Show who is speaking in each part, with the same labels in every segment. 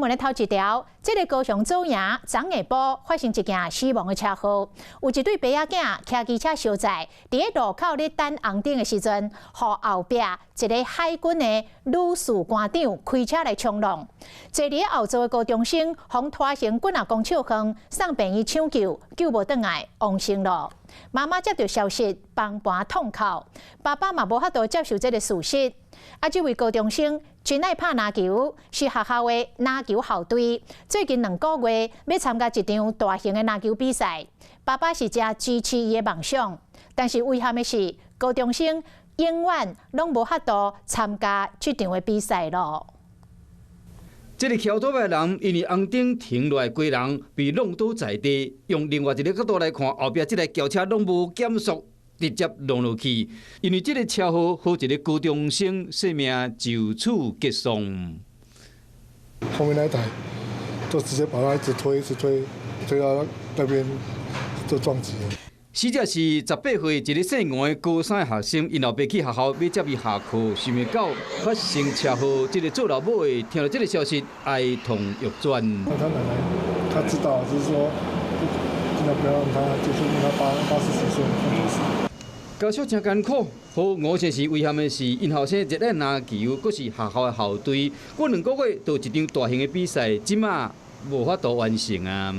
Speaker 1: 闻的头一条，这个高雄左营昨下晡发生一件死亡的车祸，有一对爸仔囝骑机车相载，伫个路口咧等红灯的时阵，互后壁一个海军的女士官长开车来冲撞，坐伫后座的高中生，互拖成滚啊公笑园，送病院抢救，救无倒来，亡生了。妈妈接到消息，崩盘痛哭，爸爸嘛无法度接受这个事实。这位高中生真爱拍篮球，是学校的篮球校队。最近2个月要参加一场大型的篮球比赛，爸爸是真支持伊的梦想。但是遗憾的是，高中生永远拢无法度参加这场的比赛咯。
Speaker 2: 这个桥头的人，因为红灯停落来，规人被弄倒在地。用另外一个角度来看，后壁这台轿车拢无减速，直接弄落去。因为这个车祸，好一个高中生性命就此结束。
Speaker 3: 后面那台就直接把他一直推到那边，就撞击了。
Speaker 2: 死者是18岁一个姓王的高三学生，因后爸去学校要接伊下课，想袂到发生车祸。这个做老母的听到这个消息，哀痛欲绝。
Speaker 3: 他奶奶他知道，就是说尽量不要让他，就是让他80几岁控制。
Speaker 2: 家属真艰苦，好5先是遗憾的是，因后生热爱篮球，佫是学校的校队，过2个月到一场大型的比赛，即马无法度完成啊。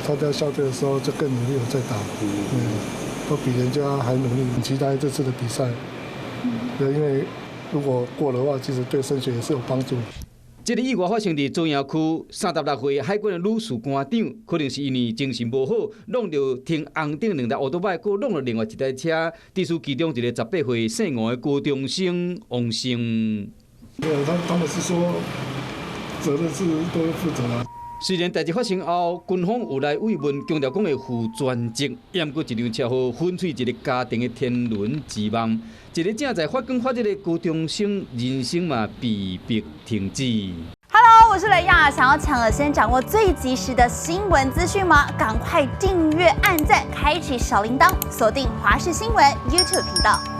Speaker 3: 他在校队的时候就更努力有在打，都比人家还努力。很期待这次的比赛，因为如果过的话，其实对升学也是有帮助。
Speaker 2: 这个意外发生在中营区36岁海军的女士官长，可能是因为精神无好，弄到停红灯2台奥多麦，佮弄了另外一台车，致使其中一个18岁姓王的高中生亡生。
Speaker 3: 没有，他们是说责任是都要负责啊。
Speaker 2: 虽然代志发生后，军方有来慰问，强调讲会负全责，也毋过一场车祸粉碎一个家庭的天伦之梦。一个正在发光发热的高中生，人生嘛被迫停止。
Speaker 4: Hello， 我是雷亚，想要抢先掌握最及时的新闻资讯吗？赶快订阅、按赞、开启小铃铛，锁定华视新闻 YouTube 频道。